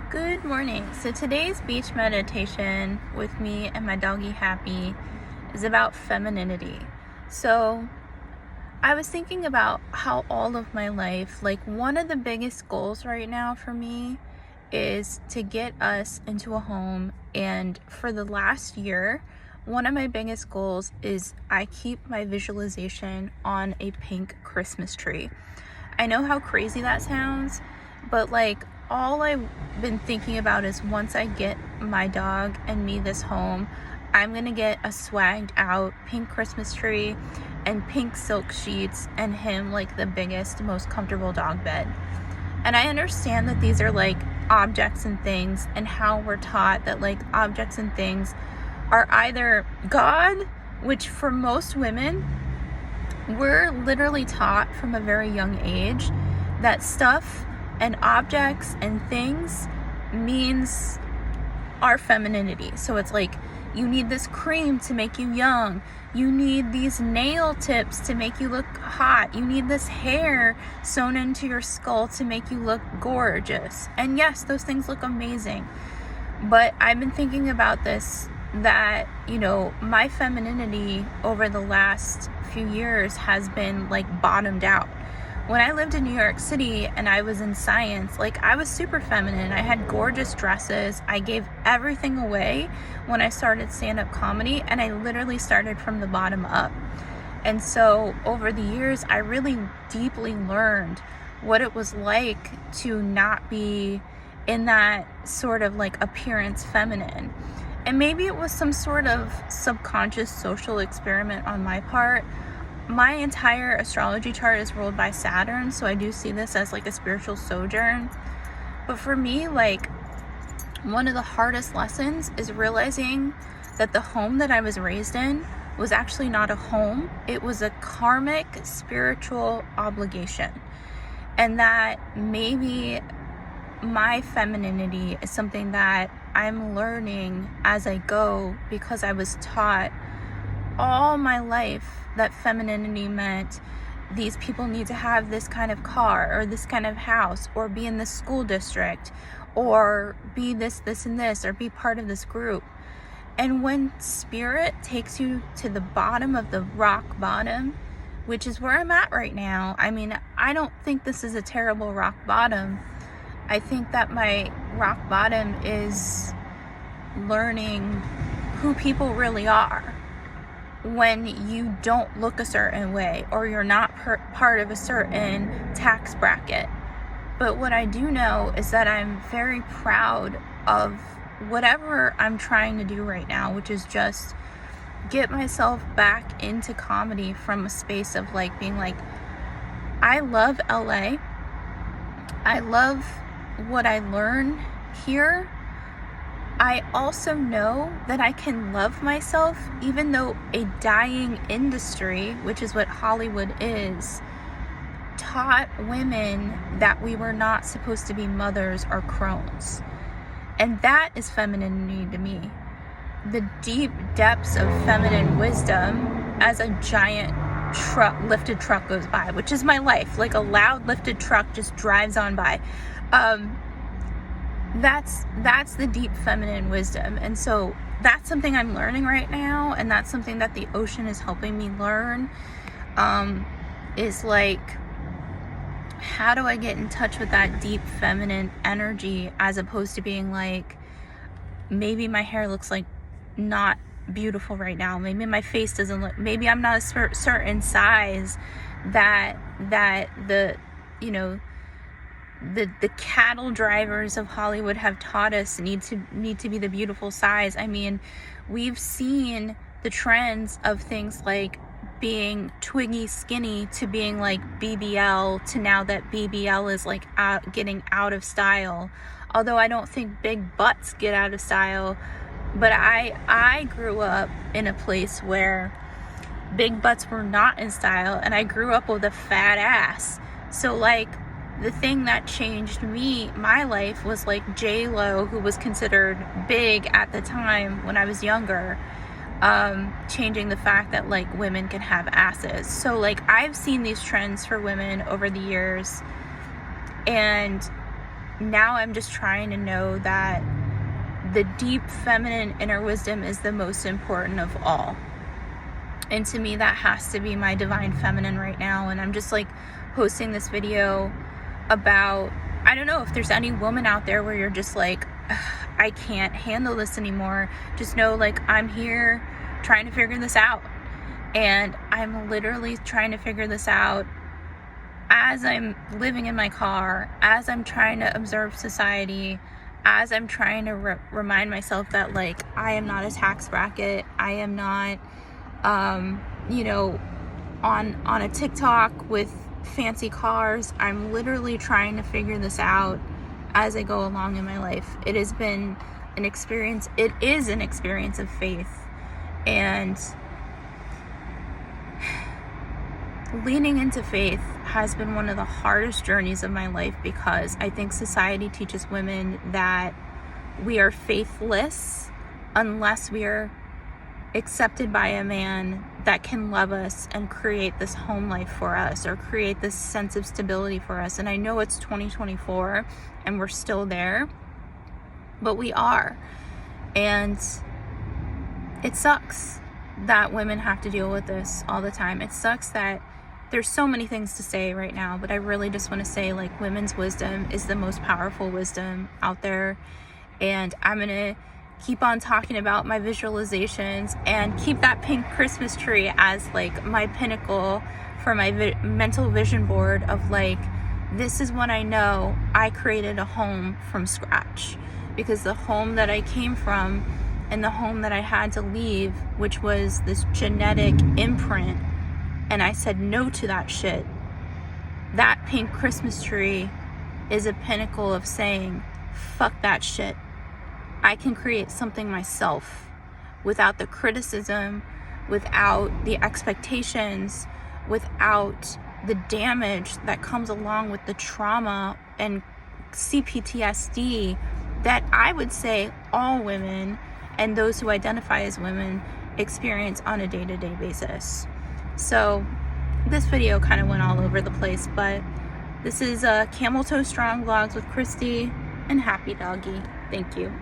Good morning. So today's beach meditation with me and my doggy Happy is about femininity. So I was thinking about how all of my life, like one of the biggest goals right now for me is to get us into a home. And for the last year, one of my biggest goals is I keep my visualization on a pink Christmas tree. I know how crazy that sounds, but like all I've been thinking about is once I get my dog and me this home, I'm gonna get a swagged out pink Christmas tree and pink silk sheets and him like the biggest, most comfortable dog bed. And I understand that these are like objects and things, and how we're taught that like objects and things are either God, which for most women, we're literally taught from a very young age that stuff and objects and things means our femininity. So it's like, you need this cream to make you young. You need these nail tips to make you look hot. You need this hair sewn into your skull to make you look gorgeous. And yes, those things look amazing. But I've been thinking about this, that, you know, my femininity over the last few years has been like bottomed out. When I lived in New York City and I was in science, like I was super feminine. I had gorgeous dresses. I gave everything away when I started stand-up comedy, and I literally started from the bottom up. And so over the years, I really deeply learned what it was like to not be in that sort of like appearance feminine. And maybe it was some sort of subconscious social experiment on my part. My entire astrology chart is ruled by Saturn, so I do see this as like a spiritual sojourn. But for me, like one of the hardest lessons is realizing that the home that I was raised in was actually not a home. It was a karmic spiritual obligation. And that maybe my femininity is something that I'm learning as I go, because I was taught all my life that femininity meant these people need to have this kind of car or this kind of house or be in this school district or be this, and this, or be part of this group. And when spirit takes you to the bottom of the rock bottom, which is where I'm at right now, I mean, I don't think this is a terrible rock bottom. I think that my rock bottom is learning who people really are when you don't look a certain way or you're not part of a certain tax bracket. But what I do know is that I'm very proud of whatever I'm trying to do right now, which is just get myself back into comedy from a space of like being like, I love LA. I love what I learn here. I also know that I can love myself, even though a dying industry, which is what Hollywood is, taught women that we were not supposed to be mothers or crones. And that is femininity to me. The deep depths of feminine wisdom as a giant lifted truck goes by, which is my life. Like a loud lifted truck just drives on by. That's the deep feminine wisdom. And so that's something I'm learning right now, and that's something that the ocean is helping me learn, is like, how do I get in touch with that deep feminine energy, as opposed to being like, maybe my hair looks like not beautiful right now, maybe my face doesn't look, maybe I'm not a certain size that the, you know, the cattle drivers of Hollywood have taught us need to be the beautiful size. I mean, we've seen the trends of things like being twiggy skinny to being like BBL, to now that BBL is like getting out of style. Although I don't think big butts get out of style, but I grew up in a place where big butts were not in style, and I grew up with a fat ass. So like, the thing that changed my life was like J-Lo, who was considered big at the time when I was younger, changing the fact that like women can have asses. So like I've seen these trends for women over the years, and now I'm just trying to know that the deep feminine inner wisdom is the most important of all. And to me, that has to be my divine feminine right now. And I'm just like posting this video about, I don't know if there's any woman out there where you're just like, I can't handle this anymore. Just know, like, I'm here trying to figure this out. And I'm literally trying to figure this out as I'm living in my car, as I'm trying to observe society, as I'm trying to remind myself that, like, I am not a tax bracket. I am not, you know, on a TikTok with fancy cars. I'm literally trying to figure this out as I go along in my life. It has been an experience. It is an experience of faith. And leaning into faith has been one of the hardest journeys of my life, because I think society teaches women that we are faithless unless we are accepted by a man that can love us and create this home life for us, or create this sense of stability for us. And I know it's 2024 and we're still there, but we are. And it sucks that women have to deal with this all the time. It sucks that there's so many things to say right now, but I really just want to say, like, women's wisdom is the most powerful wisdom out there. And I'm going to keep on talking about my visualizations and keep that pink Christmas tree as like my pinnacle for my mental vision board of, like, this is when I know I created a home from scratch. Because the home that I came from and the home that I had to leave, which was this genetic imprint, and I said no to that shit, that pink Christmas tree is a pinnacle of saying, fuck that shit. I can create something myself without the criticism, without the expectations, without the damage that comes along with the trauma and CPTSD that I would say all women and those who identify as women experience on a day-to-day basis. So this video kind of went all over the place, but this is Camel Toe Strong Vlogs with Christy, and happy doggy. Thank you.